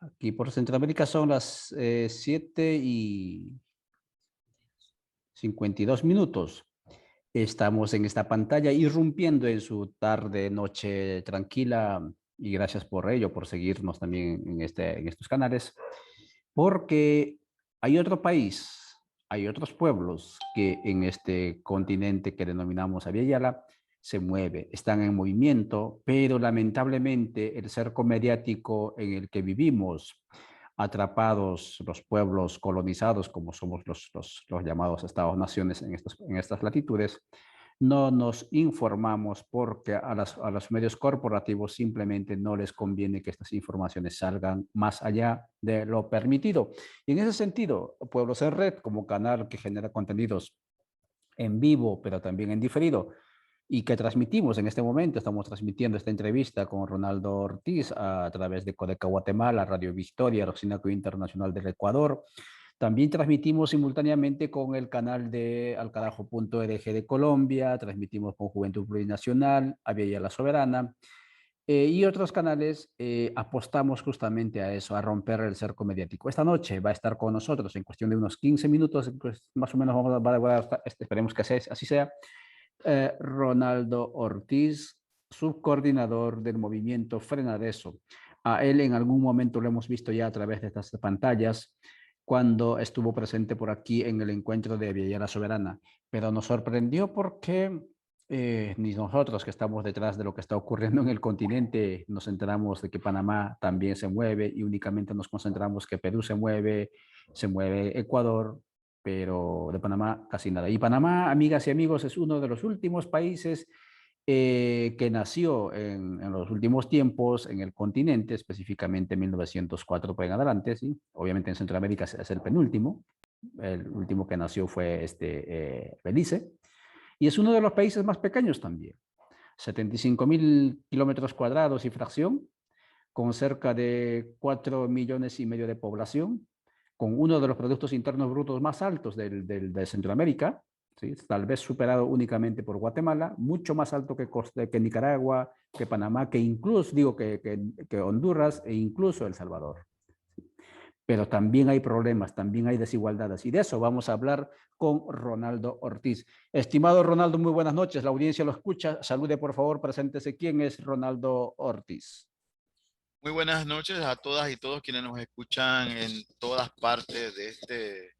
Aquí por Centroamérica son las 7:52. Estamos en esta pantalla irrumpiendo en su tarde, noche tranquila y gracias por ello, por seguirnos también en estos canales, porque hay otro país, hay otros pueblos que en este continente que denominamos Abya se mueve, están en movimiento, pero lamentablemente el cerco mediático en el que vivimos, atrapados los pueblos colonizados, como somos los llamados Estados-naciones en estas latitudes, no nos informamos porque a los medios corporativos simplemente no les conviene que estas informaciones salgan más allá de lo permitido. Y en ese sentido, Pueblos en Red, como canal que genera contenidos en vivo, pero también en diferido, y que transmitimos en este momento, estamos transmitiendo esta entrevista con Ronaldo Ortiz a través de Codeca Guatemala, Radio Victoria, Roxinaco Internacional del Ecuador. También transmitimos simultáneamente con el canal de alcarajo.org de Colombia, transmitimos con Juventud Plurinacional, Avia la Soberana, y otros canales. Apostamos justamente a eso, a romper el cerco mediático. Esta noche va a estar con nosotros en cuestión de unos 15 minutos, pues más o menos esperemos que así sea, Ronaldo Ortiz, subcoordinador del movimiento Frenadeso. A él en algún momento lo hemos visto ya a través de estas pantallas, cuando estuvo presente por aquí en el encuentro de Villara Soberana, pero nos sorprendió porque ni nosotros que estamos detrás de lo que está ocurriendo en el continente nos enteramos de que Panamá también se mueve y únicamente nos concentramos que Perú se mueve Ecuador, pero de Panamá casi nada. Y Panamá, amigas y amigos, es uno de los últimos países que nació en los últimos tiempos en el continente, específicamente en 1904 para en adelante, ¿sí? Obviamente en Centroamérica es el penúltimo, el último que nació fue Belice, y es uno de los países más pequeños también, 75.000 kilómetros cuadrados y fracción, con cerca de 4,5 millones de población, con uno de los productos internos brutos más altos de Centroamérica, ¿sí? Tal vez superado únicamente por Guatemala, mucho más alto que Nicaragua, que Panamá, que incluso, digo, que Honduras e incluso El Salvador. Pero también hay problemas, también hay desigualdades. Y de eso vamos a hablar con Ronaldo Ortiz. Estimado Ronaldo, muy buenas noches. La audiencia lo escucha. Salude, por favor, preséntese. ¿Quién es Ronaldo Ortiz? Muy buenas noches a todas y todos quienes nos escuchan en todas partes de este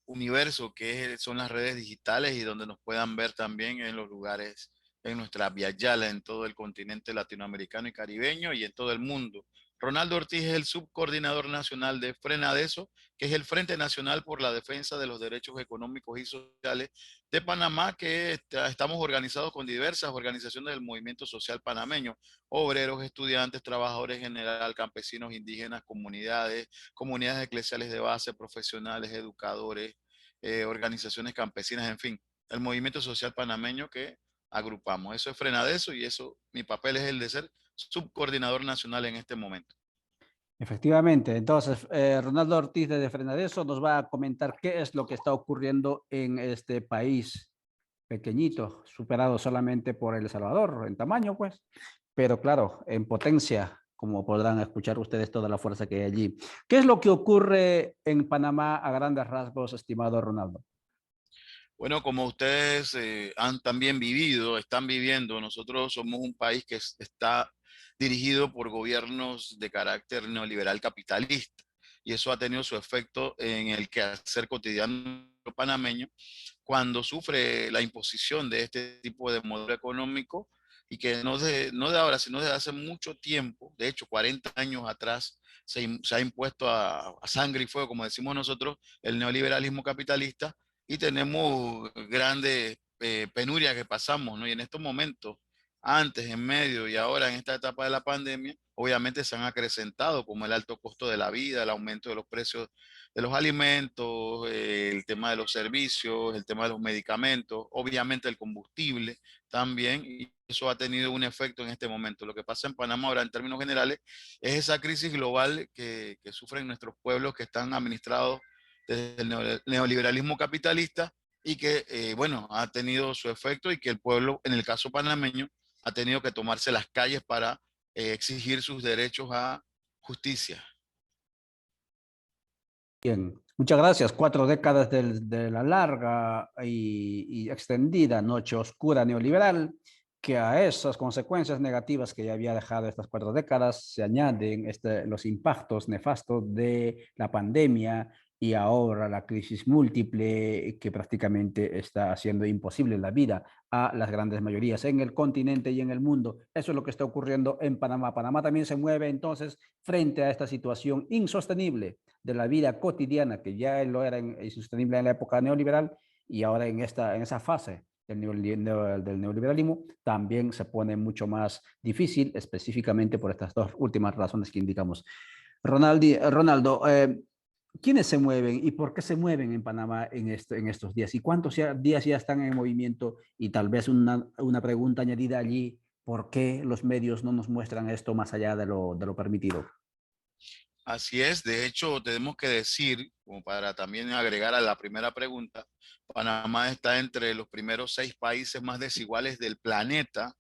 universo son las redes digitales y donde nos puedan ver también en los lugares, en nuestra Via Yala, en todo el continente latinoamericano y caribeño y en todo el mundo. Ronaldo Ortiz es el subcoordinador nacional de Frenadeso, que es el Frente Nacional por la Defensa de los Derechos Económicos y Sociales de Panamá, que estamos organizados con diversas organizaciones del movimiento social panameño, obreros, estudiantes, trabajadores en general, campesinos, indígenas, comunidades eclesiales de base, profesionales, educadores, organizaciones campesinas, en fin, el movimiento social panameño que agrupamos. Eso es Frenadeso y eso, mi papel es el de ser subcoordinador nacional en este momento. Efectivamente, entonces Ronaldo Ortiz de Frenadeso nos va a comentar qué es lo que está ocurriendo en este país pequeñito, superado solamente por El Salvador en tamaño, pues, pero claro, en potencia, como podrán escuchar ustedes toda la fuerza que hay allí. ¿Qué es lo que ocurre en Panamá a grandes rasgos, estimado Ronaldo? Bueno, como ustedes han también vivido, están viviendo, nosotros somos un país que está dirigido por gobiernos de carácter neoliberal capitalista y eso ha tenido su efecto en el quehacer cotidiano panameño cuando sufre la imposición de este tipo de modelo económico y que no de ahora, sino desde hace mucho tiempo, de hecho 40 años atrás, se ha impuesto a sangre y fuego, como decimos nosotros, el neoliberalismo capitalista y tenemos grandes penurias que pasamos, ¿no? Y en estos momentos, antes, en medio y ahora en esta etapa de la pandemia, obviamente se han acrecentado como el alto costo de la vida, el aumento de los precios de los alimentos, el tema de los servicios, el tema de los medicamentos, obviamente el combustible también, y eso ha tenido un efecto en este momento. Lo que pasa en Panamá ahora en términos generales es esa crisis global que sufren nuestros pueblos que están administrados desde el neoliberalismo capitalista y que, bueno, ha tenido su efecto y que el pueblo, en el caso panameño, ha tenido que tomarse las calles para exigir sus derechos a justicia. Bien, muchas gracias. 4 décadas de la larga y extendida noche oscura neoliberal, que a esas consecuencias negativas que ya había dejado estas 4 décadas se añaden los impactos nefastos de la pandemia y ahora la crisis múltiple que prácticamente está haciendo imposible la vida a las grandes mayorías en el continente y en el mundo. Eso es lo que está ocurriendo en Panamá. Panamá también se mueve entonces frente a esta situación insostenible de la vida cotidiana, que ya lo era insostenible en la época neoliberal y ahora en esa fase del neoliberalismo también se pone mucho más difícil, específicamente por estas dos últimas razones que indicamos. Ronaldo, ¿quiénes se mueven y por qué se mueven en Panamá en estos días? ¿Y cuántos días ya están en movimiento? Y tal vez una pregunta añadida allí, ¿por qué los medios no nos muestran esto más allá de lo permitido? Así es, de hecho, tenemos que decir, como para también agregar a la primera pregunta, Panamá está entre los primeros 6 países más desiguales del planeta,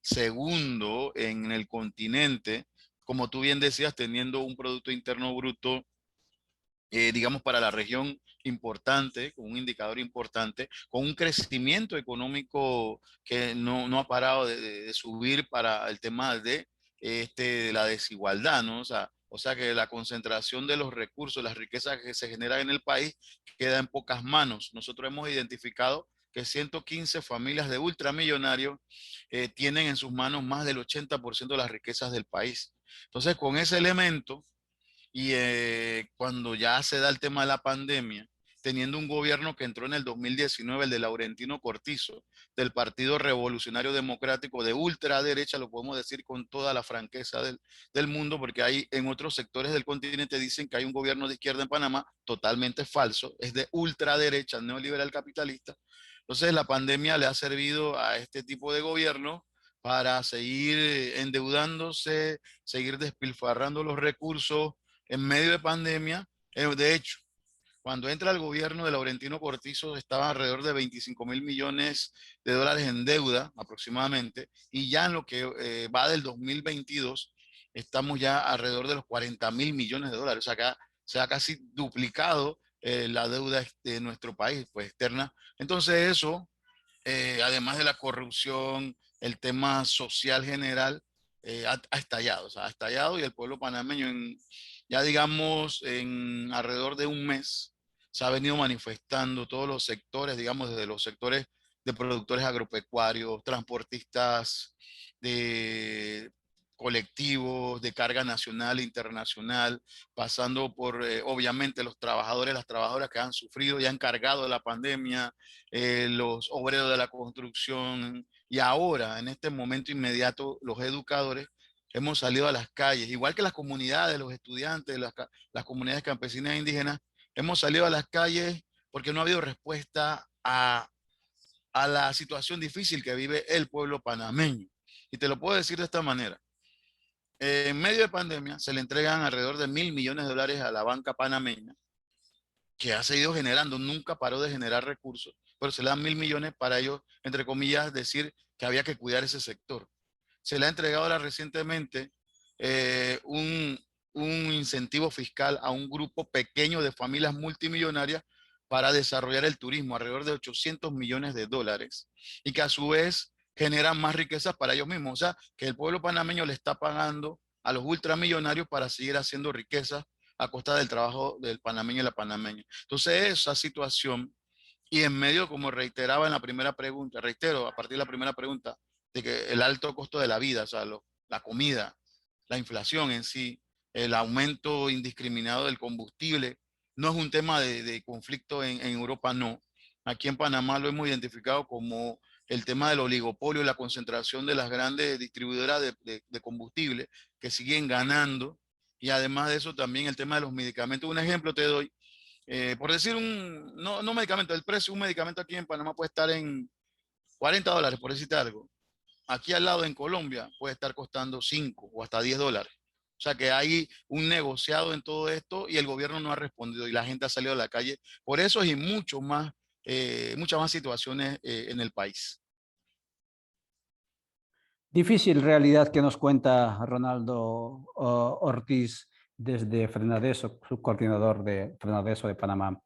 segundo en el continente, como tú bien decías, teniendo un Producto Interno Bruto, digamos, para la región importante, con un indicador importante, con un crecimiento económico que no ha parado de subir para el tema de la desigualdad, ¿no? O sea que la concentración de los recursos, las riquezas que se generan en el país queda en pocas manos. Nosotros hemos identificado que 115 familias de ultramillonarios tienen en sus manos más del 80% de las riquezas del país. Entonces, con ese elemento y cuando ya se da el tema de la pandemia, teniendo un gobierno que entró en el 2019, el de Laurentino Cortizo, del Partido Revolucionario Democrático de ultraderecha, lo podemos decir con toda la franqueza del mundo, porque hay en otros sectores del continente dicen que hay un gobierno de izquierda en Panamá, totalmente falso, es de ultraderecha, neoliberal capitalista. Entonces la pandemia le ha servido a este tipo de gobierno para seguir endeudándose, seguir despilfarrando los recursos en medio de pandemia. De hecho, cuando entra el gobierno de Laurentino Cortizo estaba alrededor de 25.000 millones de dólares en deuda aproximadamente, y ya en lo que va del 2022 estamos ya alrededor de los 40.000 millones de dólares. O sea, acá se ha casi duplicado la deuda de nuestro país, pues externa. Entonces eso, además de la corrupción, el tema social general, ha estallado, o sea, ha estallado, y el pueblo panameño ya digamos en alrededor de un mes se ha venido manifestando todos los sectores, digamos desde los sectores de productores agropecuarios, transportistas, de colectivos de carga nacional e internacional, pasando por obviamente los trabajadores, las trabajadoras que han sufrido y han cargado de la pandemia, los obreros de la construcción, y ahora, en este momento inmediato, los educadores hemos salido a las calles, igual que las comunidades, los estudiantes, las comunidades campesinas e indígenas, hemos salido a las calles porque no ha habido respuesta a la situación difícil que vive el pueblo panameño. Y te lo puedo decir de esta manera. En medio de pandemia se le entregan alrededor de 1.000 millones de dólares a la banca panameña, que ha seguido generando, nunca paró de generar recursos, pero se le dan 1.000 millones para ellos, entre comillas, decir que había que cuidar ese sector. Se le ha entregado ahora recientemente eh, un, un incentivo fiscal a un grupo pequeño de familias multimillonarias para desarrollar el turismo, alrededor de 800 millones de dólares, y que a su vez generan más riquezas para ellos mismos. O sea, que el pueblo panameño le está pagando a los ultramillonarios para seguir haciendo riquezas a costa del trabajo del panameño y la panameña. Entonces, esa situación, y en medio, como reiteraba en la primera pregunta, reitero a partir de la primera pregunta, de que el alto costo de la vida, o sea, la comida, la inflación en sí, el aumento indiscriminado del combustible, no es un tema de conflicto en Europa, no. Aquí en Panamá lo hemos identificado como el tema del oligopolio y la concentración de las grandes distribuidoras de combustible que siguen ganando. Y además de eso, también el tema de los medicamentos. Un ejemplo te doy. Por decir no medicamento, el precio de un medicamento aquí en Panamá puede estar en $40, por decirte algo. Aquí al lado en Colombia puede estar costando 5 o hasta $10. O sea que hay un negociado en todo esto y el gobierno no ha respondido y la gente ha salido a la calle por eso y mucho más, muchas más situaciones en el país. Difícil realidad que nos cuenta Ronaldo Ortiz. desde Frenadeso, subcoordinador de Frenadeso de Panamá,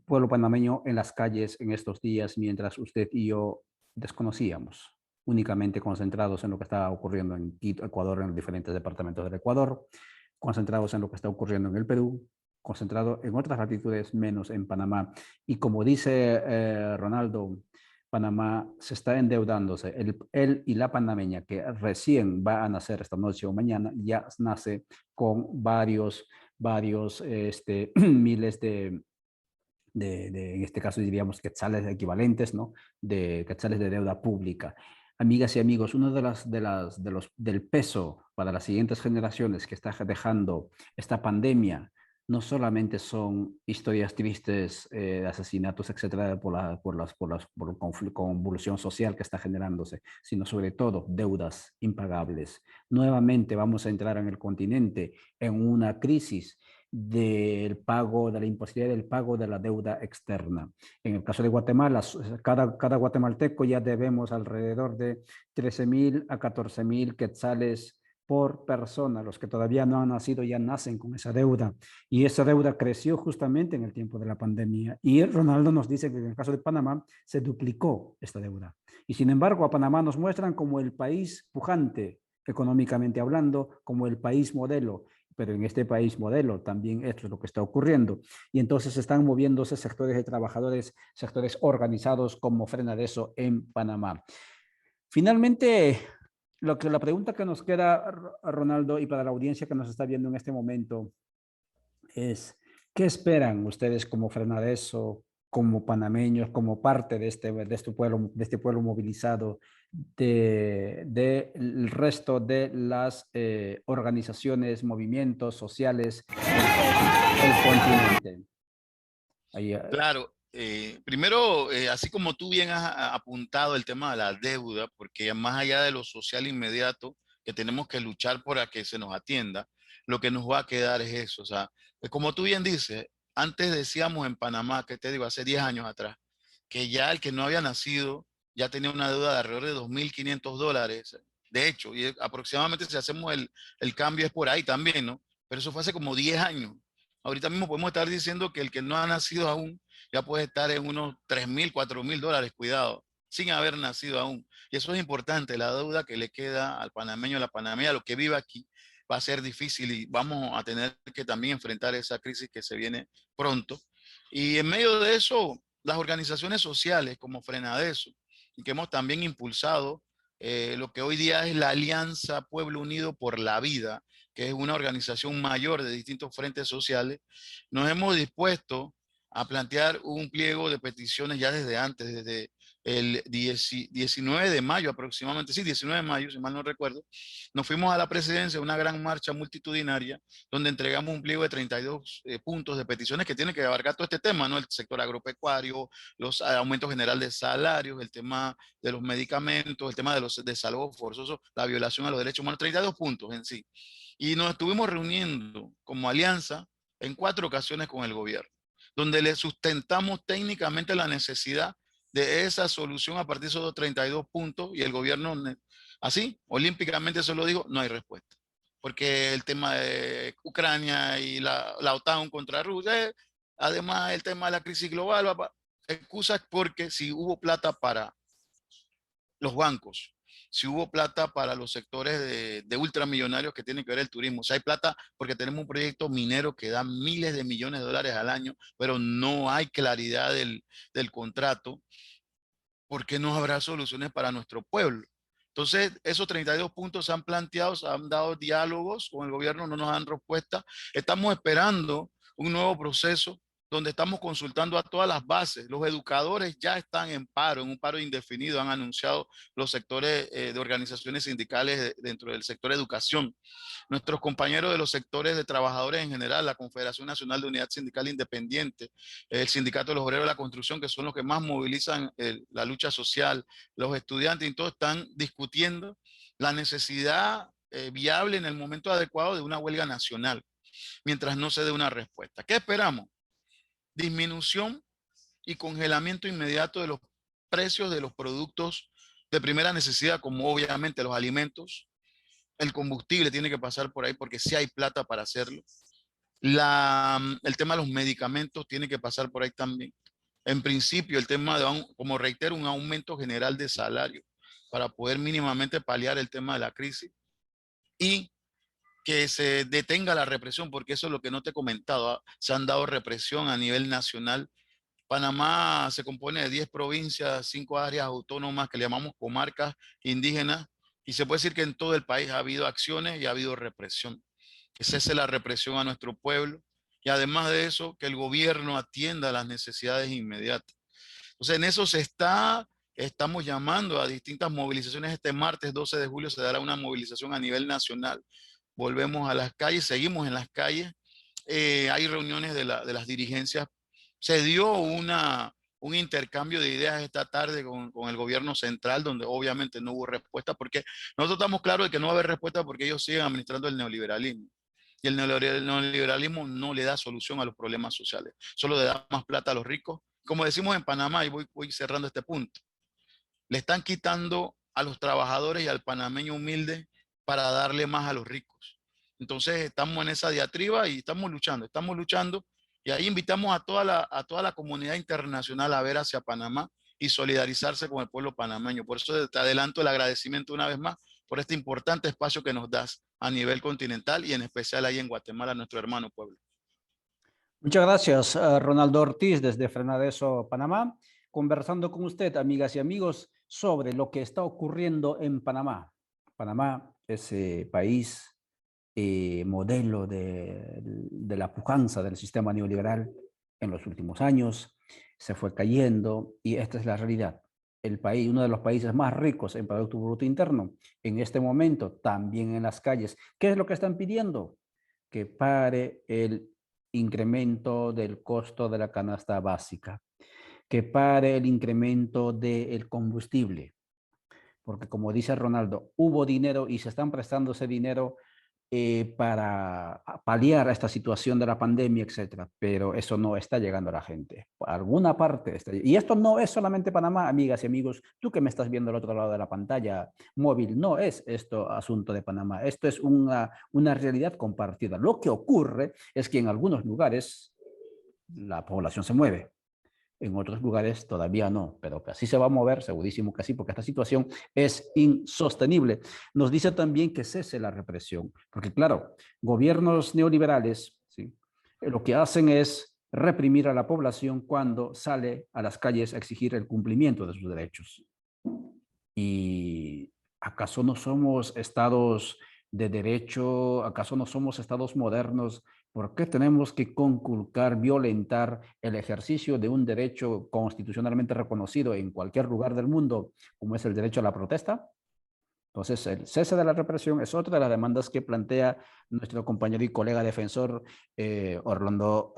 pueblo panameño en las calles en estos días, mientras usted y yo desconocíamos, únicamente concentrados en lo que está ocurriendo en Quito, Ecuador, en los diferentes departamentos del Ecuador, concentrados en lo que está ocurriendo en el Perú, concentrado en otras latitudes, menos en Panamá. Y como dice Ronaldo, Panamá se está endeudándose. Él y la panameña que recién va a nacer esta noche o mañana, ya nace con varios miles en este caso diríamos quetzales equivalentes, ¿no? De quetzales de deuda pública. Amigas y amigos, uno del peso para las siguientes generaciones que está dejando esta pandemia no solamente son historias tristes, asesinatos, etcétera, por la convulsión social que está generándose, sino sobre todo deudas impagables. Nuevamente vamos a entrar en el continente en una crisis del pago, de la imposibilidad del pago de la deuda externa. En el caso de Guatemala, cada guatemalteco ya debemos alrededor de 13,000 a 14,000 quetzales por persona. Los que todavía no han nacido ya nacen con esa deuda. Y esa deuda creció justamente en el tiempo de la pandemia. Y Ronaldo nos dice que en el caso de Panamá se duplicó esta deuda. Y sin embargo, a Panamá nos muestran como el país pujante, económicamente hablando, como el país modelo, pero en este país modelo también esto es lo que está ocurriendo. Y entonces están moviéndose sectores de trabajadores, sectores organizados como Frenadeso en Panamá. Finalmente, la pregunta que nos queda, Ronaldo, y para la audiencia que nos está viendo en este momento, es, ¿qué esperan ustedes como Frenadeso, como panameños, como parte de este pueblo movilizado, del resto de las organizaciones, movimientos sociales del continente? Ahí, Claro, primero, así como tú bien has apuntado el tema de la deuda, porque más allá de lo social inmediato, que tenemos que luchar para que se nos atienda, lo que nos va a quedar es eso. O sea, como tú bien dices, antes decíamos en Panamá, que te digo, hace 10 años atrás, que ya el que no había nacido ya tenía una deuda de alrededor de $2.500. De hecho, y aproximadamente si hacemos el cambio es por ahí también, ¿no? Pero eso fue hace como 10 años. Ahorita mismo podemos estar diciendo que el que no ha nacido aún ya puede estar en unos $3.000, $4.000, cuidado, sin haber nacido aún. Y eso es importante, la deuda que le queda al panameño, a la panameña, a lo que vive aquí, va a ser difícil y vamos a tener que también enfrentar esa crisis que se viene pronto. Y en medio de eso, las organizaciones sociales como Frenadeso, y que hemos también impulsado lo que hoy día es la Alianza Pueblo Unido por la Vida, que es una organización mayor de distintos frentes sociales, nos hemos dispuesto a plantear un pliego de peticiones ya desde antes, desde el 19 de mayo aproximadamente, sí, 19 de mayo, si mal no recuerdo, nos fuimos a la presidencia, una gran marcha multitudinaria, donde entregamos un pliego de 32 puntos de peticiones que tiene que abarcar todo este tema, ¿no? El sector agropecuario, los aumentos general de salarios, el tema de los medicamentos, el tema de los desalojos forzosos, la violación a los derechos humanos, 32 puntos en sí. Y nos estuvimos reuniendo como alianza en 4 ocasiones con el gobierno, donde le sustentamos técnicamente la necesidad de esa solución a partir de esos 32 puntos y el gobierno, así, olímpicamente se lo dijo, no hay respuesta. Porque el tema de Ucrania y la OTAN contra Rusia, además el tema de la crisis global, excusas porque si hubo plata para los bancos, si hubo plata para los sectores de ultramillonarios que tienen que ver el turismo, si hay plata porque tenemos un proyecto minero que da miles de millones de dólares al año, pero no hay claridad del contrato, ¿por qué no habrá soluciones para nuestro pueblo? Entonces, esos 32 puntos se han planteado, se han dado diálogos con el gobierno, no nos dan respuesta. Estamos esperando un nuevo proceso donde estamos consultando a todas las bases. Los educadores ya están en paro, en un paro indefinido, han anunciado los sectores de organizaciones sindicales dentro del sector educación. Nuestros compañeros de los sectores de trabajadores en general, la Confederación Nacional de Unidad Sindical Independiente, el Sindicato de los Obreros de la Construcción, que son los que más movilizan la lucha social, los estudiantes y todos están discutiendo la necesidad viable en el momento adecuado de una huelga nacional, mientras no se dé una respuesta. ¿Qué esperamos? Disminución y congelamiento inmediato de los precios de los productos de primera necesidad, como obviamente los alimentos, el combustible tiene que pasar por ahí porque sí hay plata para hacerlo. El tema de los medicamentos tiene que pasar por ahí también. En principio, el tema de, como reitero, un aumento general de salario para poder mínimamente paliar el tema de la crisis y que se detenga la represión, porque eso es lo que no te he comentado. Se han dado represión a nivel nacional. Panamá se compone de 10 provincias, 5 áreas autónomas que le llamamos comarcas indígenas, y se puede decir que en todo el país ha habido acciones y ha habido represión. Que cese la represión a nuestro pueblo y además de eso, que el gobierno atienda las necesidades inmediatas. Entonces, en eso estamos llamando a distintas movilizaciones. Este martes 12 de julio se dará una movilización a nivel nacional. Volvemos a las calles, seguimos en las calles. Hay reuniones de las dirigencias. Se dio un intercambio de ideas esta tarde con el gobierno central, donde obviamente no hubo respuesta, porque nosotros estamos claros de que no va a haber respuesta porque ellos siguen administrando el neoliberalismo. Y el neoliberalismo no le da solución a los problemas sociales, solo le da más plata a los ricos. Como decimos en Panamá, y voy cerrando este punto, le están quitando a los trabajadores y al panameño humilde para darle más a los ricos. Entonces estamos en esa diatriba y estamos luchando y ahí invitamos a toda la comunidad internacional a ver hacia Panamá y solidarizarse con el pueblo panameño. Por eso te adelanto el agradecimiento una vez más por este importante espacio que nos das a nivel continental y en especial ahí en Guatemala, nuestro hermano pueblo. Muchas gracias, Ronaldo Ortiz, desde Frenadeso, Panamá, conversando con usted, amigas y amigos, sobre lo que está ocurriendo en Panamá. Panamá, ese país modelo de la pujanza del sistema neoliberal en los últimos años, se fue cayendo y esta es la realidad. El país, uno de los países más ricos en Producto Bruto Interno, en este momento también en las calles. ¿Qué es lo que están pidiendo? Que pare el incremento del costo de la canasta básica, que pare el incremento del combustible, porque como dice Ronaldo, hubo dinero y se están prestando ese dinero para paliar esta situación de la pandemia, etcétera, pero eso no está llegando a la gente. Por alguna parte está. Y esto no es solamente Panamá, amigas y amigos. Tú que me estás viendo al otro lado de la pantalla móvil, no es esto asunto de Panamá. Esto es una realidad compartida. Lo que ocurre es que en algunos lugares la población se mueve. En otros lugares todavía no, pero que así se va a mover, segurísimo que sí, porque esta situación es insostenible. Nos dice también que cese la represión, porque claro, gobiernos neoliberales, ¿sí? Lo que hacen es reprimir a la población cuando sale a las calles a exigir el cumplimiento de sus derechos. ¿Y acaso no somos estados de derecho? ¿Acaso no somos estados modernos? ¿Por qué tenemos que conculcar, violentar el ejercicio de un derecho constitucionalmente reconocido en cualquier lugar del mundo, como es el derecho a la protesta? Entonces, el cese de la represión es otra de las demandas que plantea nuestro compañero y colega defensor Ronaldo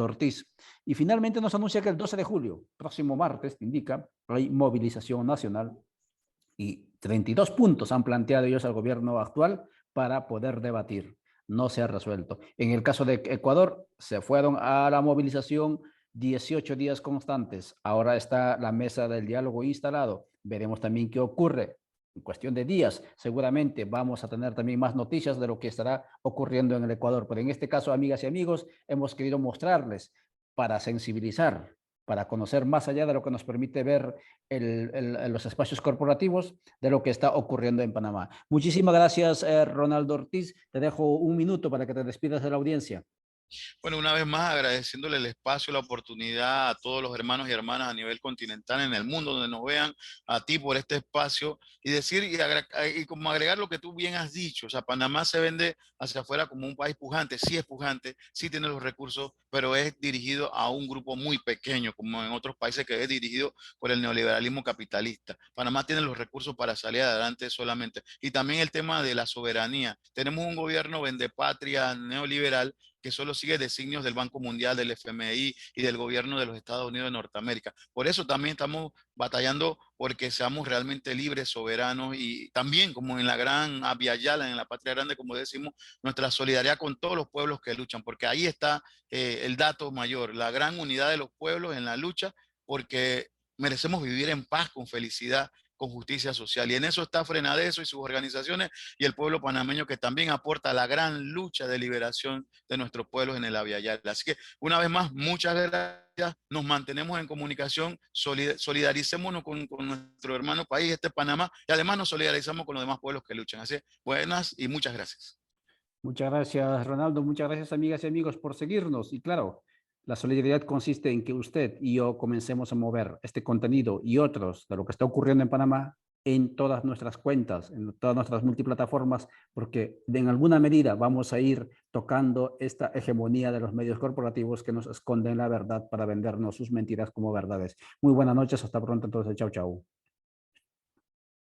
Ortiz. Y finalmente nos anuncia que el 12 de julio, próximo martes, indica, hay movilización nacional y 32 puntos han planteado ellos al gobierno actual para poder debatir. No se ha resuelto. En el caso de Ecuador, se fueron a la movilización 18 días constantes. Ahora está la mesa del diálogo instalado. Veremos también qué ocurre. En cuestión de días, seguramente vamos a tener también más noticias de lo que estará ocurriendo en el Ecuador. Pero en este caso, amigas y amigos, hemos querido mostrarles para sensibilizar, para conocer más allá de lo que nos permite ver los espacios corporativos de lo que está ocurriendo en Panamá. Muchísimas gracias, Ronaldo Ortiz. Te dejo un minuto para que te despidas de la audiencia. Bueno, una vez más agradeciéndole el espacio, la oportunidad a todos los hermanos y hermanas a nivel continental en el mundo donde nos vean, a ti por este espacio y decir y como agregar lo que tú bien has dicho, o sea, Panamá se vende hacia afuera como un país pujante, sí tiene los recursos, pero es dirigido a un grupo muy pequeño, como en otros países que es dirigido por el neoliberalismo capitalista. Panamá tiene los recursos para salir adelante solamente. Y también el tema de la soberanía. Tenemos un gobierno vendepatria neoliberal que solo sigue designios del Banco Mundial, del FMI y del gobierno de los Estados Unidos de Norteamérica. Por eso también estamos batallando porque seamos realmente libres, soberanos y también como en la gran Abya Yala, en la patria grande, como decimos, nuestra solidaridad con todos los pueblos que luchan, porque ahí está el dato mayor, la gran unidad de los pueblos en la lucha, porque merecemos vivir en paz, con felicidad con justicia social. Y en eso está Frenadeso y sus organizaciones y el pueblo panameño que también aporta a la gran lucha de liberación de nuestros pueblos en el Abya Yala. Así que una vez más, muchas gracias. Nos mantenemos en comunicación, solidaricémonos con nuestro hermano país, este Panamá, y además nos solidarizamos con los demás pueblos que luchan. Así, buenas y muchas gracias. Muchas gracias, Ronaldo. Muchas gracias, amigas y amigos, por seguirnos. Y claro, la solidaridad consiste en que usted y yo comencemos a mover este contenido y otros de lo que está ocurriendo en Panamá en todas nuestras cuentas, en todas nuestras multiplataformas, porque en alguna medida vamos a ir tocando esta hegemonía de los medios corporativos que nos esconden la verdad para vendernos sus mentiras como verdades. Muy buenas noches, hasta pronto entonces, chao, chao.